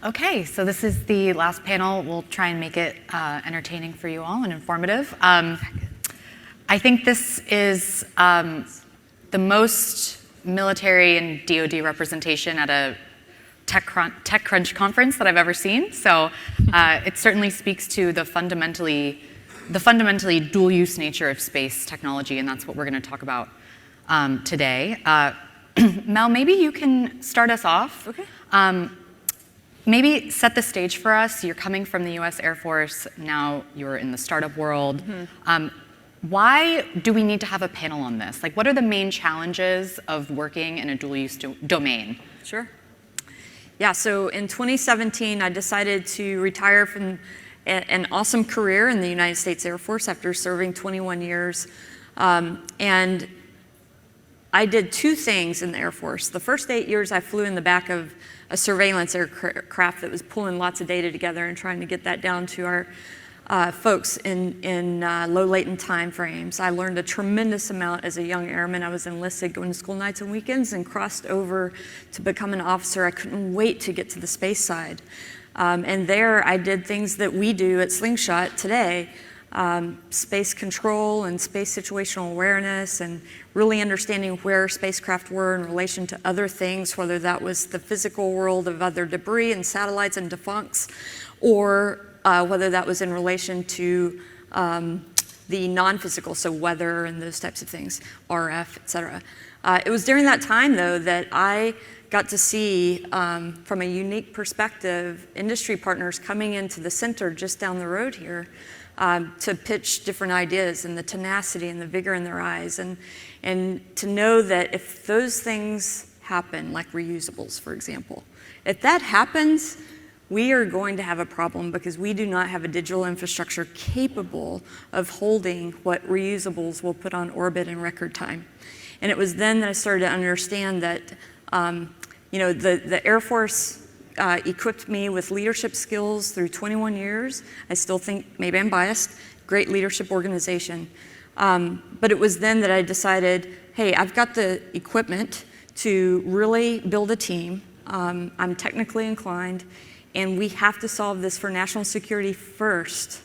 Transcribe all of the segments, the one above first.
Okay, so this is the last panel. We'll try and make it entertaining for you all and informative. I think this is the most military and DoD representation at a TechCrunch conference that I've ever seen. So it certainly speaks to the fundamentally dual-use nature of space technology, and that's what we're going to talk about today. Mel, maybe you can start us off. Okay. Maybe set the stage for us. You're coming from the US Air Force, now you're in the startup world. Mm-hmm. Why do we need to have a panel on this? Like, what are the main challenges of working in a dual-use domain? Sure. Yeah, so in 2017, I decided to retire from an awesome career in the United States Air Force after serving 21 years. And I did two things in the Air Force. The first 8 years, I flew in the back of a surveillance aircraft that was pulling lots of data together and trying to get that down to our folks in low latent time frames. I learned a tremendous amount as a young airman. I was enlisted, going to school nights and weekends, and crossed over to become an officer. I couldn't wait to get to the space side. And there I did things that we do at Slingshot today. Space control and space situational awareness, and really understanding where spacecraft were in relation to other things, whether that was the physical world of other debris and satellites and defuncts, or whether that was in relation to the non-physical, so weather and those types of things, RF, et cetera. It was during that time, though, that I got to see, from a unique perspective, industry partners coming into the center just down the road here, to pitch different ideas, and the tenacity and the vigor in their eyes, and to know that if those things happen, like reusables, for example, if that happens, we are going to have a problem, because we do not have a digital infrastructure capable of holding what reusables will put on orbit in record time. And it was then that I started to understand that the Air Force equipped me with leadership skills through 21 years. I still think, maybe I'm biased, great leadership organization. But it was then that I decided, hey, I've got the equipment to really build a team. I'm technically inclined, and we have to solve this for national security first,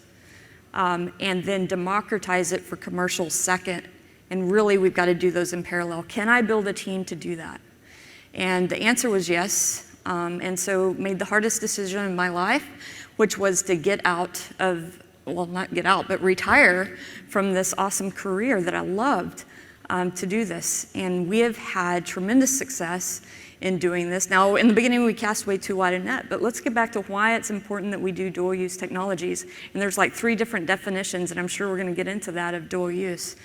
and then democratize it for commercial second. And really, we've got to do those in parallel. Can I build a team to do that? And the answer was yes. And so made the hardest decision in my life, which was to get out of, well, not get out, but retire from this awesome career that I loved, to do this. And we have had tremendous success in doing this. Now, in the beginning, we cast way too wide a net, but let's get back to why it's important that we do dual use technologies. And there's like 3 different definitions, and I'm sure we're going to get into that, of dual use.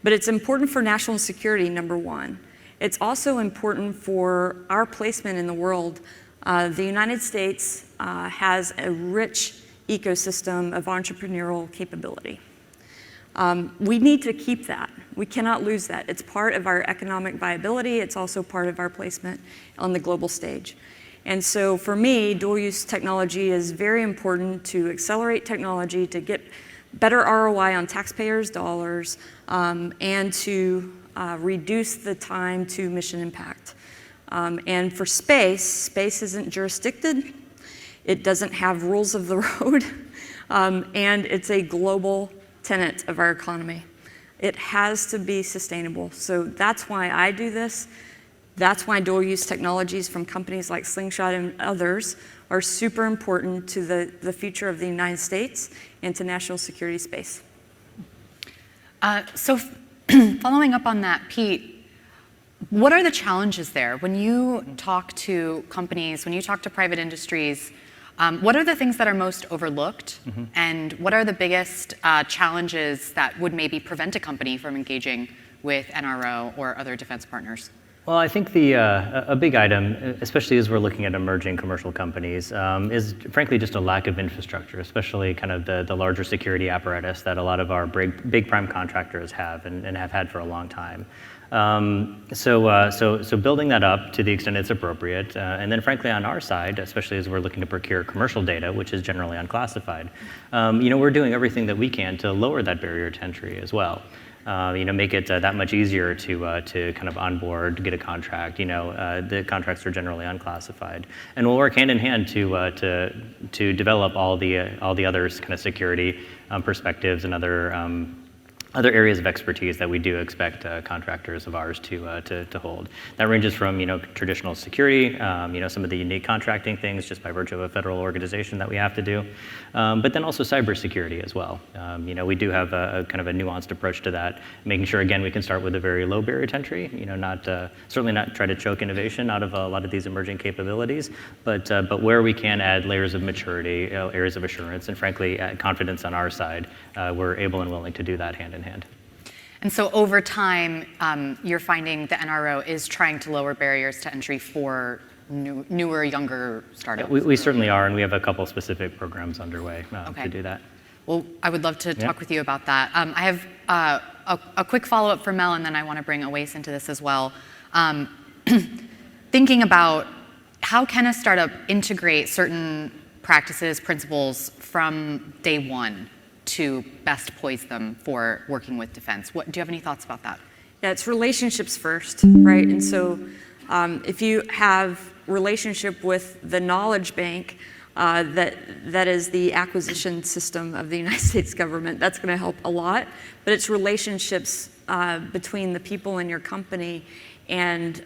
But it's important for national security, number one. It's also important for our placement in the world. The United States has a rich ecosystem of entrepreneurial capability. We need to keep that. We cannot lose that. It's part of our economic viability. It's also part of our placement on the global stage. And so for me, dual-use technology is very important to accelerate technology, to get better ROI on taxpayers' dollars, and to reduce the time to mission impact. And for space isn't jurisdicted, it doesn't have rules of the road, and it's a global tenet of our economy. It has to be sustainable. So that's why I do this. That's why dual-use technologies from companies like Slingshot and others are super important to the future of the United States and to national security space. So following up on that, Pete, what are the challenges there? When you talk to companies, when you talk to private industries, what are the things that are most overlooked? Mm-hmm. And what are the biggest challenges that would maybe prevent a company from engaging with NRO or other defense partners? Well, I think a big item, especially as we're looking at emerging commercial companies, is frankly just a lack of infrastructure, especially kind of the larger security apparatus that a lot of our big prime contractors have and have had for a long time. So building that up to the extent it's appropriate, and then frankly on our side, especially as we're looking to procure commercial data, which is generally unclassified, we're doing everything that we can to lower that barrier to entry as well. make it that much easier to kind of onboard, get a contract. The contracts are generally unclassified, and we'll work hand in hand to develop all the other kind of security perspectives and other areas of expertise that we do expect contractors of ours to hold. That ranges from traditional security, some of the unique contracting things just by virtue of a federal organization that we have to do, but then also cybersecurity as well. We do have a kind of a nuanced approach to that, making sure again we can start with a very low barrier to entry. Certainly not try to choke innovation out of a lot of these emerging capabilities, but where we can add layers of maturity, areas of assurance, and frankly confidence on our side, we're able and willing to do that hand in hand. And so over time, you're finding the NRO is trying to lower barriers to entry for newer, younger startups? We certainly are, and we have a couple specific programs underway Okay. to do that. Well, I would love to talk with you about that. I have a quick follow-up for Mel, and then I want to bring Awais into this as well. Thinking about how can a startup integrate certain practices, principles from day one to best poise them for working with defense? Do you have any thoughts about that? Yeah, it's relationships first, right? And so if you have relationship with the knowledge bank that is the acquisition system of the United States government, that's going to help a lot. But it's relationships between the people in your company and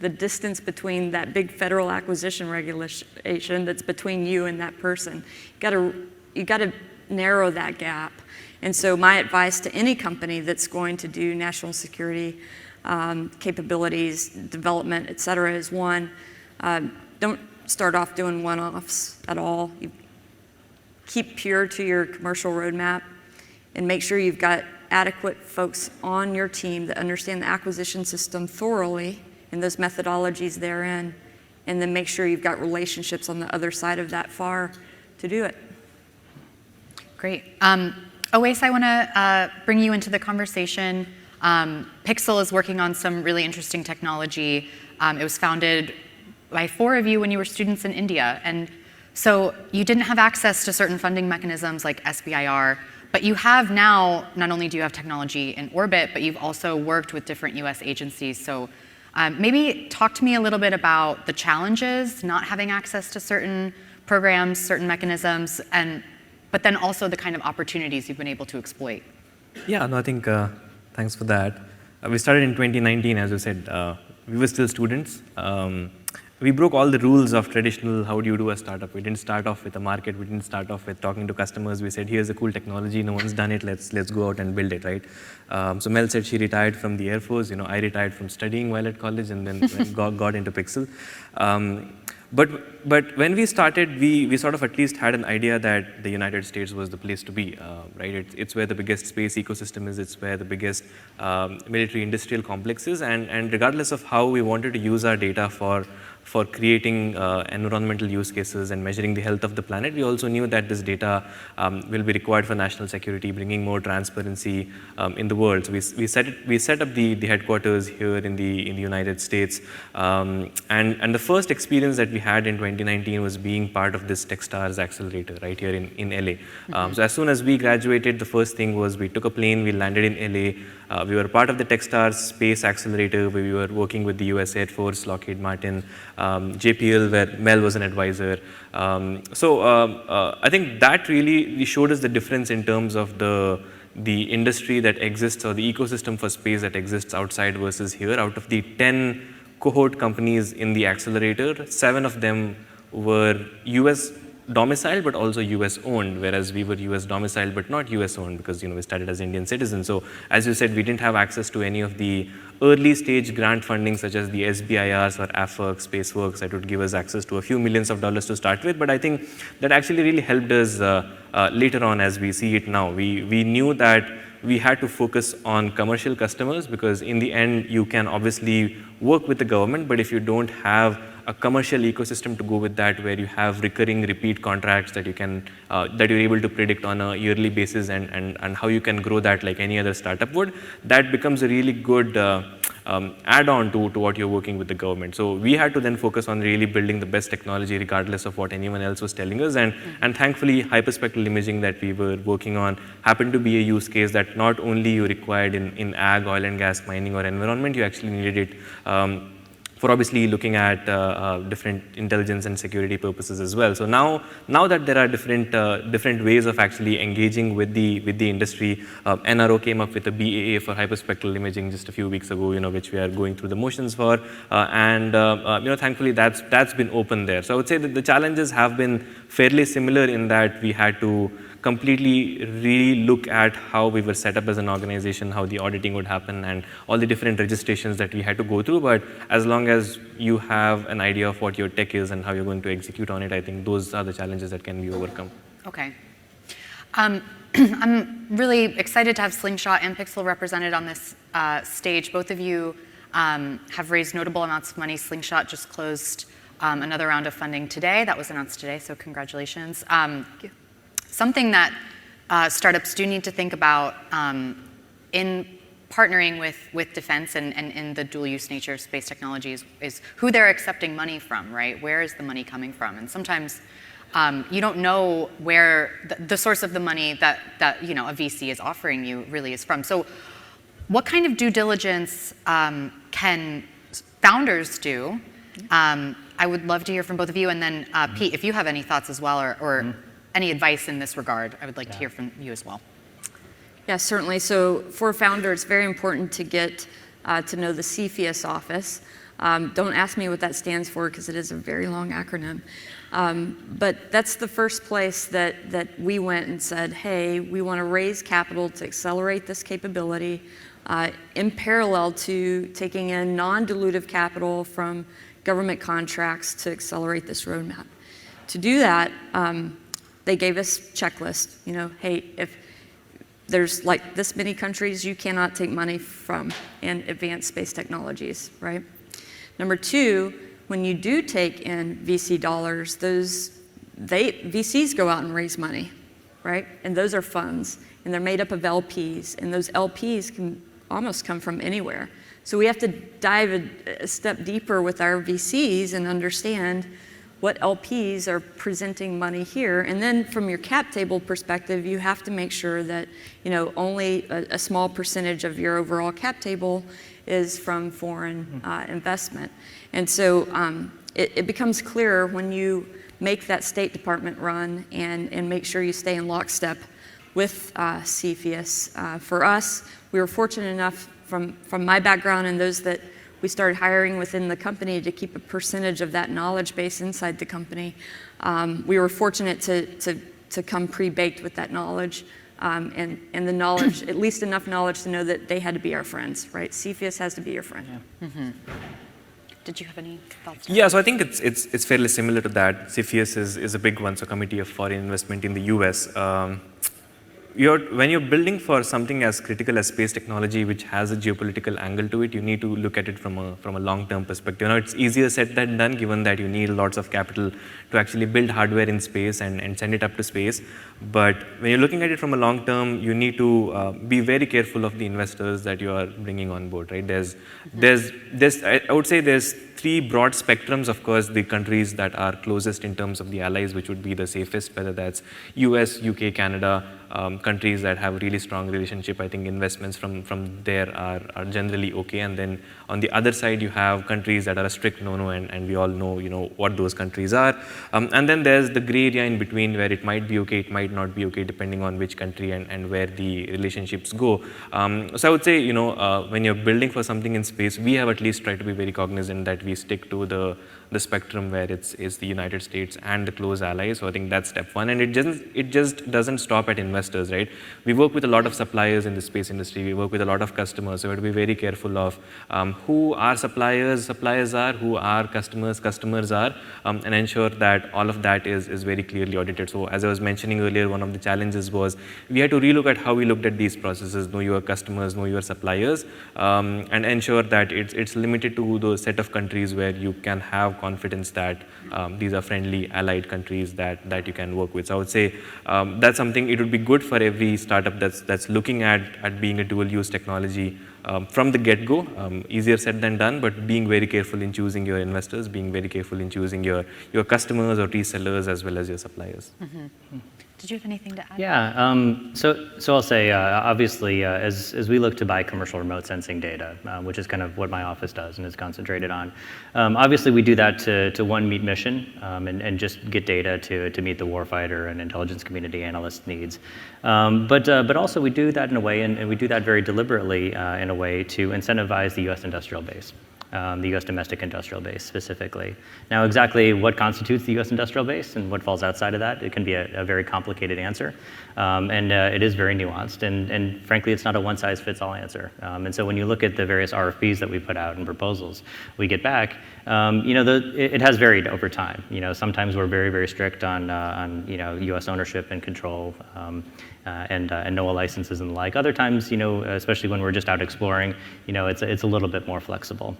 the distance between that big federal acquisition regulation that's between you and that person. You got to narrow that gap. And so my advice to any company that's going to do national security capabilities, development, et cetera, is one, don't start off doing one-offs at all. You keep pure to your commercial roadmap and make sure you've got adequate folks on your team that understand the acquisition system thoroughly and those methodologies therein, and then make sure you've got relationships on the other side of that FAR to do it. Great. Awais, I want to bring you into the conversation. Pixel is working on some really interesting technology. It was founded by 4 of you when you were students in India. And so you didn't have access to certain funding mechanisms like SBIR, but you have now, not only do you have technology in orbit, but you've also worked with different US agencies. So maybe talk to me a little bit about the challenges, not having access to certain programs, certain mechanisms, but then also the kind of opportunities you've been able to exploit. Yeah, no, I think, thanks for that. We started in 2019, as you said. We were still students. We broke all the rules of traditional, how do you do a startup? We didn't start off with a market. We didn't start off with talking to customers. We said, here's a cool technology. No one's done it. Let's go out and build it, right? So Mel said she retired from the Air Force. I retired from studying while at college and then got into Pixel. But when we started, we sort of at least had an idea that the United States was the place to be, right? It's where the biggest space ecosystem is. It's where the biggest military industrial complex is. And regardless of how we wanted to use our data for creating environmental use cases and measuring the health of the planet, we also knew that this data will be required for national security, bringing more transparency in the world. So we set up the headquarters here in the United States, and the first experience that we had in 2019 was being part of this Techstars accelerator right here in LA. So as soon as we graduated, the first thing was we took a plane, we landed in LA. We were part of the Techstars Space Accelerator, where we were working with the US Air Force, Lockheed Martin, JPL, where Mel was an advisor. I think that really showed us the difference in terms of the industry that exists or the ecosystem for space that exists outside versus here. Out of the 10 cohort companies in the accelerator, 7 of them were US domiciled but also US owned, whereas we were US domiciled but not US owned because we started as Indian citizens. So as you said, we didn't have access to any of the early stage grant funding such as the SBIRs or AFWERX, SpaceWorks that would give us access to a few millions of dollars to start with. But I think that actually really helped us later on as we see it now. We knew that we had to focus on commercial customers because in the end you can obviously work with the government, but if you don't have a commercial ecosystem to go with that, where you have recurring repeat contracts that you can that you're able to predict on a yearly basis and how you can grow that like any other startup would, that becomes a really good add-on to what you're working with the government. So we had to then focus on really building the best technology regardless of what anyone else was telling us. And thankfully, hyperspectral imaging that we were working on happened to be a use case that not only you required in ag, oil and gas, mining or environment, you actually needed it for obviously looking at different intelligence and security purposes as well. So now that there are different ways of actually engaging with the industry, NRO came up with a BAA for hyperspectral imaging just a few weeks ago, which we are going through the motions for, and thankfully that's been open there. So I would say that the challenges have been fairly similar in that we had to completely re-look at how we were set up as an organization, how the auditing would happen, and all the different registrations that we had to go through. But as long as you have an idea of what your tech is and how you're going to execute on it, I think those are the challenges that can be overcome. Okay. I'm really excited to have Slingshot and Pixel represented on this stage. Both of you have raised notable amounts of money. Slingshot just closed another round of funding today. That was announced today, so congratulations. Thank you. Something that startups do need to think about in partnering with defense and in the dual-use nature of space technologies is who they're accepting money from, right? Where is the money coming from? And sometimes you don't know where the source of the money that a VC is offering you really is from. So what kind of due diligence can founders do? I would love to hear from both of you. And then Pete, if you have any thoughts as well or any advice in this regard, I would like to hear from you as well. Yeah, certainly. So for founders, it's very important to get to know the CFIUS office. Don't ask me what that stands for because it is a very long acronym. But that's the first place that we went and said, hey, we want to raise capital to accelerate this capability in parallel to taking in non-dilutive capital from government contracts to accelerate this roadmap. To do that, they gave us checklist, hey, if there's like this many countries you cannot take money from in advanced space technologies, right? Number two, when you do take in VC dollars, VCs go out and raise money, right? And those are funds, and they're made up of LPs, and those LPs can almost come from anywhere. So we have to dive a step deeper with our VCs and understand what LPs are presenting money here. And then from your cap table perspective, you have to make sure that only a small percentage of your overall cap table is from foreign investment. And so it becomes clearer when you make that State Department run and make sure you stay in lockstep with CFIUS. For us, we were fortunate enough from my background and those that we started hiring within the company to keep a percentage of that knowledge base inside the company. We were fortunate to come pre-baked with that knowledge and the knowledge, at least enough knowledge to know that they had to be our friends, right? CFIUS has to be your friend. Yeah. Mm-hmm. Did you have any thoughts? Yeah, so I think it's fairly similar to that. CFIUS is a big one, so Committee of Foreign Investment in the US. When you're building for something as critical as space technology, which has a geopolitical angle to it, you need to look at it from a long-term perspective. It's easier said than done, given that you need lots of capital to actually build hardware in space and send it up to space. But when you're looking at it from a long term, you need to be very careful of the investors that you are bringing on board, right? I would say there's three broad spectrums. Of course, the countries that are closest in terms of the allies, which would be the safest, whether that's US, UK, Canada, countries that have a really strong relationship. I think investments from there are generally okay. And then on the other side, you have countries that are a strict no-no, and we all know what those countries are. And then there's the gray area in between where it might be okay, it might not be okay, depending on which country and where the relationships go. So I would say, when you're building for something in space, we have at least tried to be very cognizant that we stick to the spectrum where it's the United States and the close allies. So I think that's step one. And it just doesn't stop at investors, right? We work with a lot of suppliers in the space industry. We work with a lot of customers. So we have to be very careful of who our suppliers are, who our customers are, and ensure that all of that is very clearly audited. So as I was mentioning earlier, one of the challenges was we had to relook at how we looked at these processes, know your customers, know your suppliers, and ensure that it's limited to those set of countries where you can have confidence that these are friendly allied countries that you can work with. So I would say that's something it would be good for every startup that's looking at being a dual use technology from the get-go. Easier said than done, but being very careful in choosing your investors, being very careful in choosing your customers or resellers as well as your suppliers. Did you have anything to add? Yeah, so I'll say, obviously, as we look to buy commercial remote sensing data, which is kind of what my office does and is concentrated on, obviously we do that to one, meet mission, and just get data to meet the warfighter and intelligence community analyst needs. But also we do that in a way, and we do that very deliberately in a way to incentivize the U.S. industrial base. The U.S. domestic industrial base specifically. Now, exactly what constitutes the U.S. industrial base and what falls outside of that, it can be a very complicated answer, and it is very nuanced, and frankly, it's not a one-size-fits-all answer. And so when you look at the various RFPs that we put out and proposals we get back, it has varied over time. Sometimes we're very, very strict on U.S. ownership and control, and NOAA licenses and the like. Other times, especially when we're just out exploring, it's a little bit more flexible.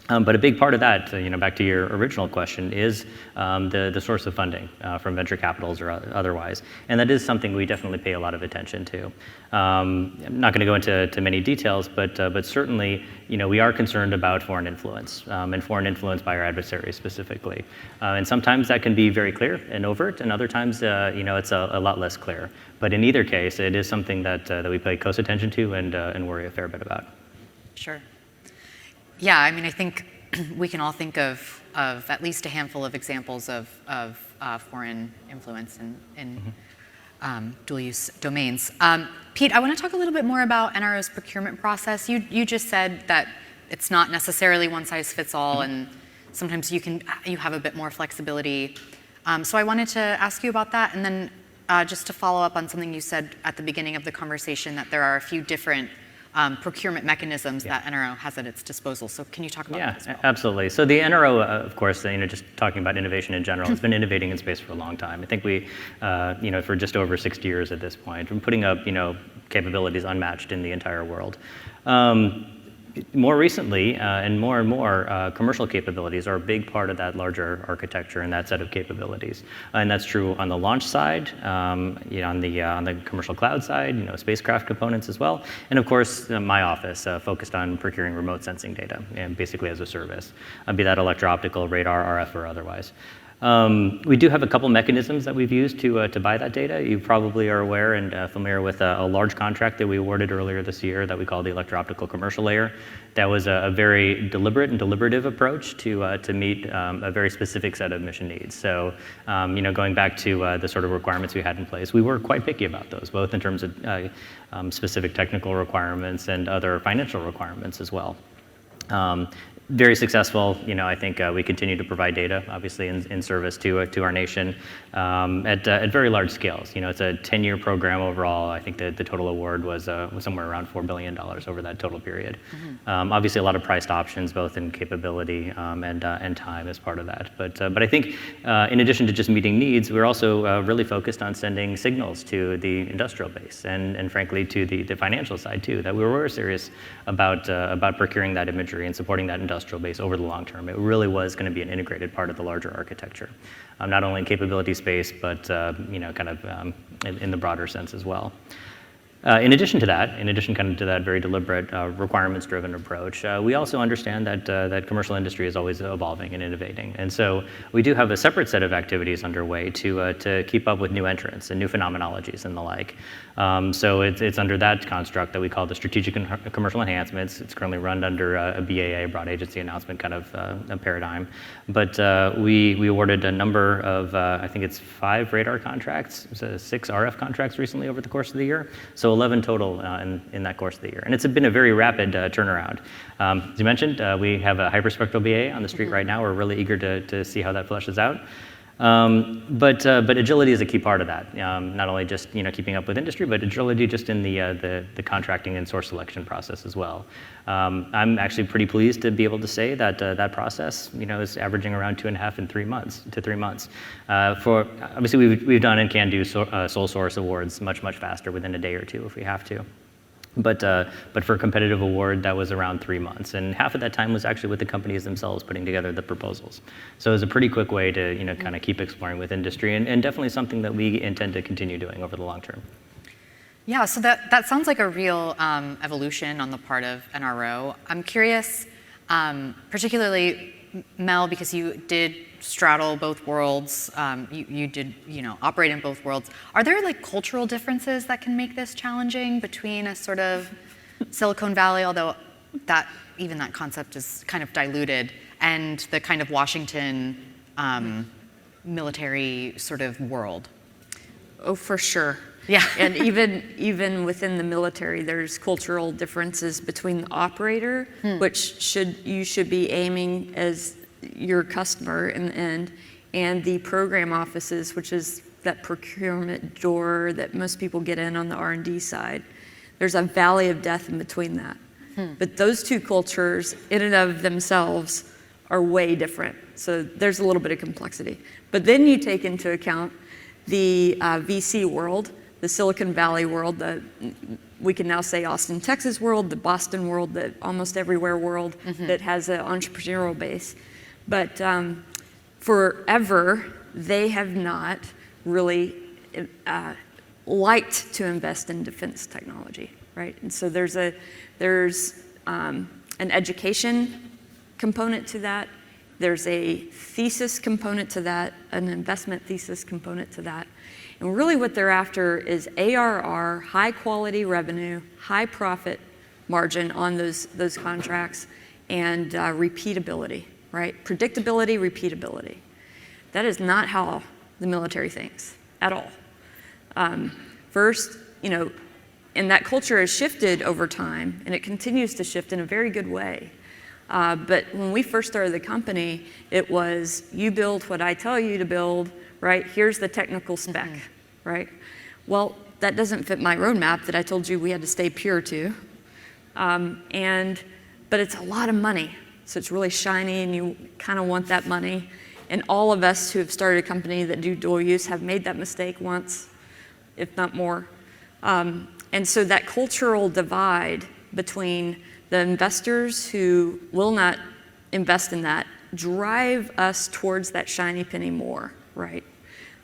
But a big part of that, back to your original question, is the source of funding from venture capitals or otherwise. And that is something we definitely pay a lot of attention to. I'm not going to go into many details, but certainly, we are concerned about foreign influence, and foreign influence by our adversaries specifically. And sometimes that can be very clear and overt, and other times, it's a lot less clear. But in either case, it is something that we pay close attention to and worry a fair bit about. Sure. Yeah, I mean, I think we can all think of at least a handful of examples of foreign influence in dual-use domains. Pete, I want to talk a little bit more about NRO's procurement process. You just said that it's not necessarily one-size-fits-all, and sometimes you have a bit more flexibility. So I wanted to ask you about that, and then just to follow up on something you said at the beginning of the conversation, that there are a few different procurement mechanisms that NRO has at its disposal. So can you talk about that as well? Absolutely. So the NRO, of course, just talking about innovation in general, has been innovating in space for a long time. I think we, for just over 60 years at this point, and putting up, capabilities unmatched in the entire world. More recently, and more, commercial capabilities are a big part of that larger architecture and that set of capabilities. And that's true on the launch side, on the commercial cloud side, spacecraft components as well. And of course, my office focused on procuring remote sensing data, and basically as a service, be that electro-optical, radar, RF, or otherwise. We do have a couple mechanisms that we've used to buy that data. You probably are aware and familiar with a large contract that we awarded earlier this year that we call the Electro-Optical Commercial Layer. That was a very deliberate and deliberative approach to meet a very specific set of mission needs. So, going back to the sort of requirements we had in place, we were quite picky about those, both in terms of specific technical requirements and other financial requirements as well. Very successful. I think we continue to provide data, obviously, in service to our nation at very large scales. It's a 10-year program overall. I think the total award was somewhere around $4 billion over that total period. Obviously, a lot of priced options, both in capability and time as part of that. But I think in addition to just meeting needs, we're also really focused on sending signals to the industrial base and frankly to the financial side too, that we were serious about procuring that imagery and supporting that industrial base over the long term. It really was going to be an integrated part of the larger architecture, not only in capability space, but kind of in the broader sense as well. In addition to that very deliberate requirements-driven approach, we also understand that commercial industry is always evolving and innovating, and so we do have a separate set of activities underway to keep up with new entrants and new phenomenologies and the like. So it's under that construct that we call the Strategic and Commercial Enhancements. It's currently run under a BAA, Broad Agency Announcement kind of a paradigm, but we awarded a number of I think it's 5 radar contracts, 6 RF contracts recently over the course of the year. So 11 total in that course of the year. And it's been a very rapid turnaround. As you mentioned, we have a hyperspectral BA on the street right now. We're really eager to see how that fleshes out. But agility is a key part of that. Not only just keeping up with industry, but agility just in the contracting and source selection process as well. I'm actually pretty pleased to be able to say that that process is averaging around 2.5 and 3 months to 3 months. For obviously we've done and can do sole source awards much faster within a day or two if we have to. But for a competitive award, that was around 3 months, and half of that time was actually with the companies themselves putting together the proposals. So it was a pretty quick way to kind of keep exploring with industry, and definitely something that we intend to continue doing over the long term. Yeah, so that sounds like a real evolution on the part of NRO. I'm curious, particularly Mel, because you did straddle both worlds. You did, operate in both worlds. Are there like cultural differences that can make this challenging between a sort of Silicon Valley, although even that concept is kind of diluted, and the kind of Washington military sort of world? Oh, for sure. Yeah. And even within the military, there's cultural differences between the operator, which you should be aiming as your customer in the end, and the program offices, which is that procurement door that most people get in on the R&D side. There's a valley of death in between that. But those two cultures, in and of themselves, are way different. So there's a little bit of complexity. But then you take into account the VC world, the Silicon Valley world, we can now say Austin, Texas world, the Boston world, the almost everywhere world that has an entrepreneurial base. But forever, they have not really liked to invest in defense technology, right? And so there's an education component to that. There's a thesis component to that, an investment thesis component to that. And really what they're after is ARR, high quality revenue, high profit margin on those contracts, and repeatability, right? Predictability, repeatability. That is not how the military thinks at all. First, and that culture has shifted over time, and it continues to shift in a very good way. But when we first started the company, it was, you build what I tell you to build, right? Here's the technical spec, right? Well, that doesn't fit my roadmap that I told you we had to stay pure to. But it's a lot of money, so it's really shiny, and you kind of want that money. And all of us who have started a company that do dual use have made that mistake once, if not more. And so that cultural divide between the investors who will not invest in that drive us towards that shiny penny more, right?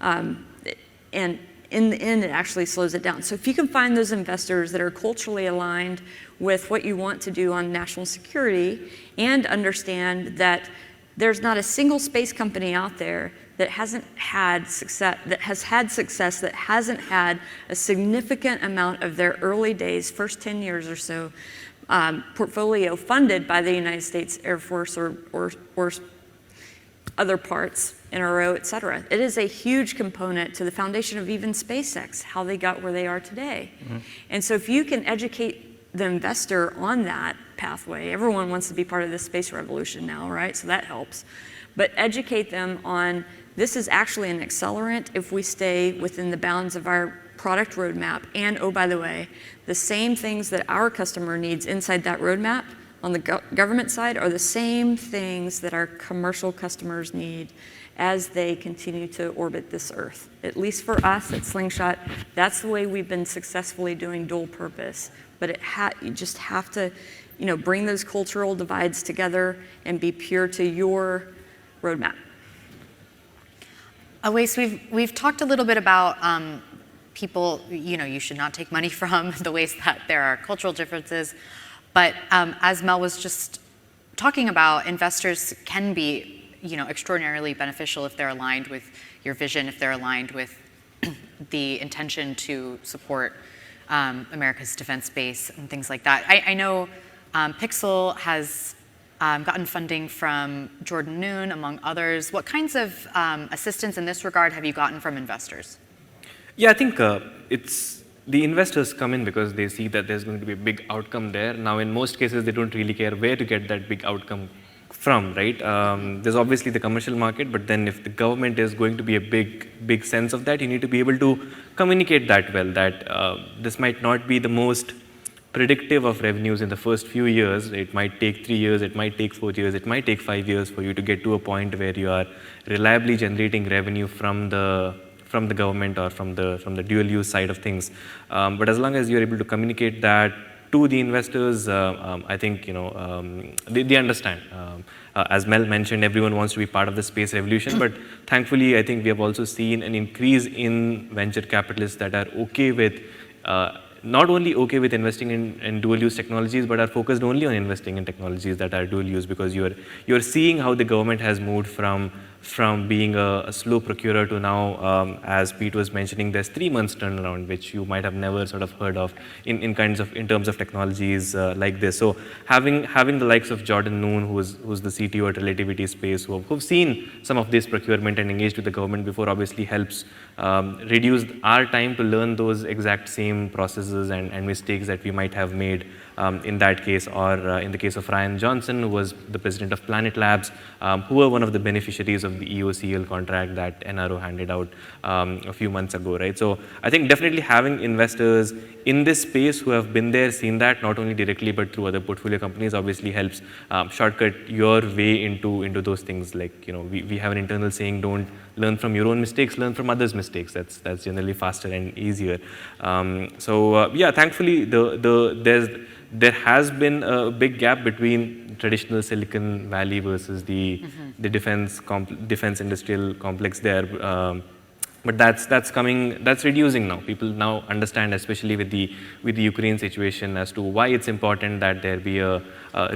And in the end, it actually slows it down. So if you can find those investors that are culturally aligned with what you want to do on national security, and understand that there's not a single space company out there that hasn't had success, that hasn't had a significant amount of their early days, first 10 years or so, portfolio funded by the United States Air Force or other parts, NRO, et cetera. It is a huge component to the foundation of even SpaceX, how they got where they are today. And so if you can educate the investor on that pathway, everyone wants to be part of the space revolution now, right? So that helps. But educate them on, this is actually an accelerant if we stay within the bounds of our product roadmap. And oh, by the way, the same things that our customer needs inside that roadmap on the government side are the same things that our commercial customers need as they continue to orbit this Earth. At least for us at Slingshot, that's the way we've been successfully doing dual purpose. But you just have to, bring those cultural divides together and be pure to your roadmap. Awais, we've talked a little bit about people, you should not take money from, the ways that there are cultural differences. But as Mel was just talking about, investors can be, extraordinarily beneficial if they're aligned with your vision, if they're aligned with the intention to support America's defense base and things like that. I know Pixel has gotten funding from Jordan Noon, among others. What kinds of assistance in this regard have you gotten from investors? Yeah, I think it's the investors come in because they see that there's going to be a big outcome there. Now, in most cases, they don't really care where to get that big outcome from, right? There's obviously the commercial market, but then if the government is going to be a big sense of that, you need to be able to communicate that well, that this might not be the most predictive of revenues in the first few years. It might take 3 years, it might take 4 years, it might take 5 years for you to get to a point where you are reliably generating revenue from the government or from the dual use side of things. But as long as you're able to communicate that to the investors, I think they understand. As Mel mentioned, everyone wants to be part of the space revolution, but thankfully, I think we have also seen an increase in venture capitalists that are okay with not only okay with investing in dual use technologies, but are focused only on investing in technologies that are dual use, because you're seeing how the government has moved from being a slow procurer to now, as Pete was mentioning, there's 3 months turnaround, which you might have never sort of heard of in terms of technologies like this. So having the likes of Jordan Noon, who's the CTO at Relativity Space, who've seen some of this procurement and engaged with the government before, obviously helps reduce our time to learn those exact same processes and mistakes that we might have made in that case, or in the case of Ryan Johnson, who was the president of Planet Labs, who were one of the beneficiaries of the EOCL contract that NRO handed out a few months ago, right? So I think definitely having investors in this space who have been there, seen that, not only directly but through other portfolio companies, obviously helps shortcut your way into those things. Like, you know, we have an internal saying, don't learn from your own mistakes, learn from others' mistakes. That's generally faster and easier. Yeah, thankfully there has been a big gap between traditional Silicon Valley versus the defense industrial complex there. But that's coming, that's reducing now. People now understand, especially with the Ukraine situation, as to why it's important that there be a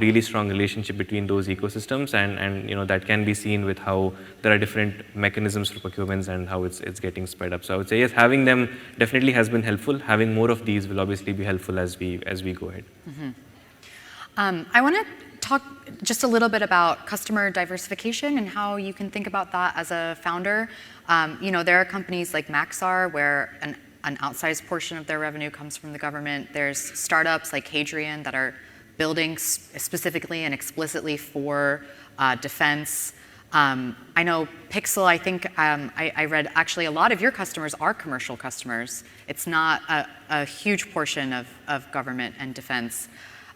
really strong relationship between those ecosystems, and you know, that can be seen with how there are different mechanisms for procurements and how it's getting spread up. So I would say yes, having them definitely has been helpful. Having more of these will obviously be helpful as we go ahead. I want to talk just a little bit about customer diversification and how you can think about that as a founder. You know, there are companies like Maxar where an outsized portion of their revenue comes from the government. There's startups like Hadrian that are building specifically and explicitly for defense. I know Pixel, I think I read actually a lot of your customers are commercial customers. It's not a huge portion of government and defense.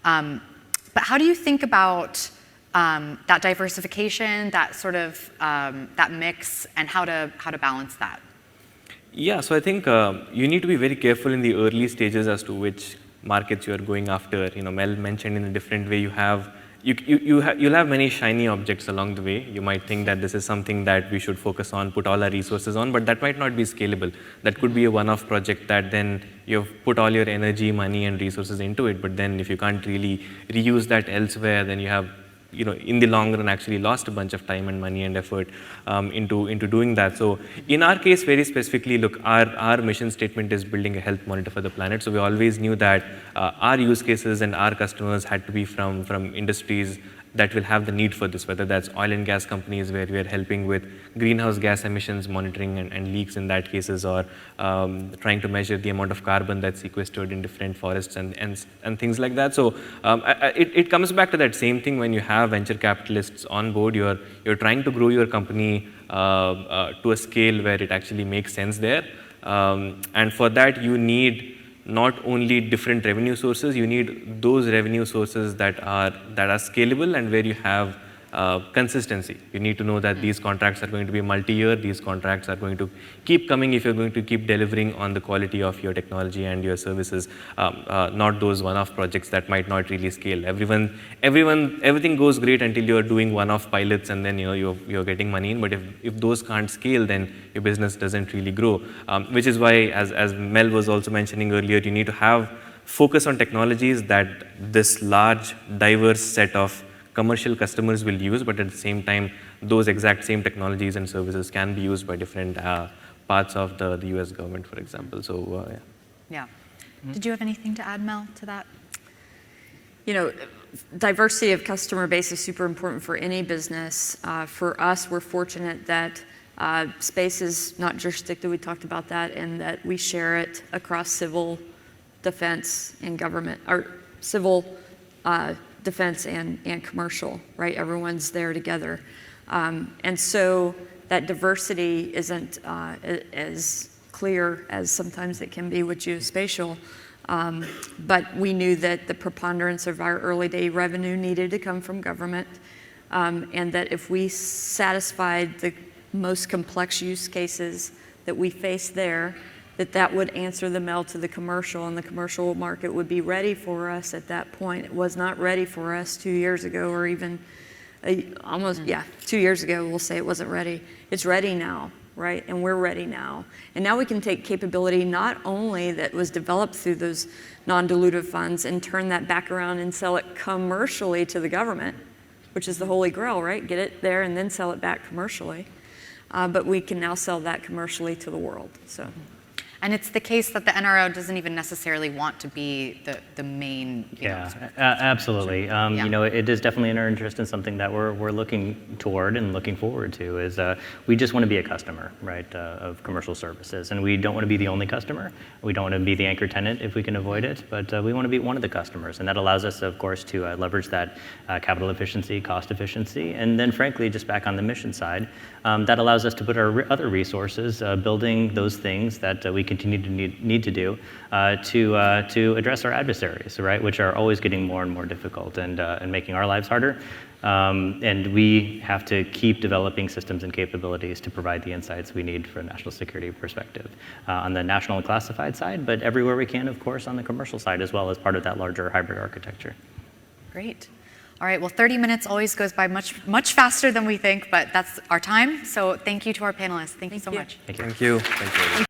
But how do you think about that diversification, that sort of that mix, and how to balance that? Yeah, so I think you need to be very careful in the early stages as to which markets you are going after. You know, Mel mentioned in a different way, you'll have many shiny objects along the way. You might think that this is something that we should focus on, put all our resources on, but that might not be scalable. That could be a one-off project that then you've put all your energy, money, and resources into it, but then if you can't really reuse that elsewhere, then you have, you know, in the long run actually lost a bunch of time and money and effort into doing that. So in our case, very specifically, look, our mission statement is building a health monitor for the planet. So we always knew that our use cases and our customers had to be from industries that will have the need for this, whether that's oil and gas companies where we are helping with greenhouse gas emissions monitoring and leaks in that cases, or trying to measure the amount of carbon that's sequestered in different forests and things like that. So it comes back to that same thing. When you have venture capitalists on board, you're trying to grow your company to a scale where it actually makes sense there. And for that, you need not only different revenue sources, you need those revenue sources that are scalable and where you have consistency. You need to know that these contracts are going to be multi-year, these contracts are going to keep coming if you're going to keep delivering on the quality of your technology and your services, not those one-off projects that might not really scale. Everything goes great until you're doing one-off pilots, and then you're getting money in, but if those can't scale, then your business doesn't really grow, which is why, as Mel was also mentioning earlier, you need to have focus on technologies that this large, diverse set of commercial customers will use, but at the same time, those exact same technologies and services can be used by different parts of the US government, for example. So, yeah. Yeah. Mm-hmm. Did you have anything to add, Mel, to that? You know, diversity of customer base is super important for any business. For us, we're fortunate that space is not jurisdicted. We talked about that, and that we share it across civil, defense, and government, or civil, defense and commercial, right? Everyone's there together. And so that diversity isn't as clear as sometimes it can be with geospatial. But we knew that the preponderance of our early day revenue needed to come from government, and that if we satisfied the most complex use cases that we face there, that would answer the mail to the commercial, and the commercial market would be ready for us at that point. It was not ready for us 2 years ago, or even almost, 2 years ago, we'll say it wasn't ready. It's ready now. right? And we're ready now. And now we can take capability not only that was developed through those non-dilutive funds and turn that back around and sell it commercially to the government, which is the holy grail, right? Get it there and then sell it back commercially. But we can now sell that commercially to the world. So. And it's the case that the NRO doesn't even necessarily want to be the main. Absolutely. Yeah. You know, it is definitely in our interest and something that we're looking toward and looking forward to. Is we just want to be a customer, right, of commercial services, and we don't want to be the only customer. We don't want to be the anchor tenant if we can avoid it, but we want to be one of the customers, and that allows us, of course, to leverage that capital efficiency, cost efficiency, and then, frankly, just back on the mission side, that allows us to put our other resources building those things that we continue to need to do to address our adversaries, right, which are always getting more and more difficult and making our lives harder. And we have to keep developing systems and capabilities to provide the insights we need for a national security perspective on the national and classified side, but everywhere we can, of course, on the commercial side as well as part of that larger hybrid architecture. Great. All right, well, 30 minutes always goes by much faster than we think, but that's our time. So thank you to our panelists. Thank you so much. Thank you. Thank you.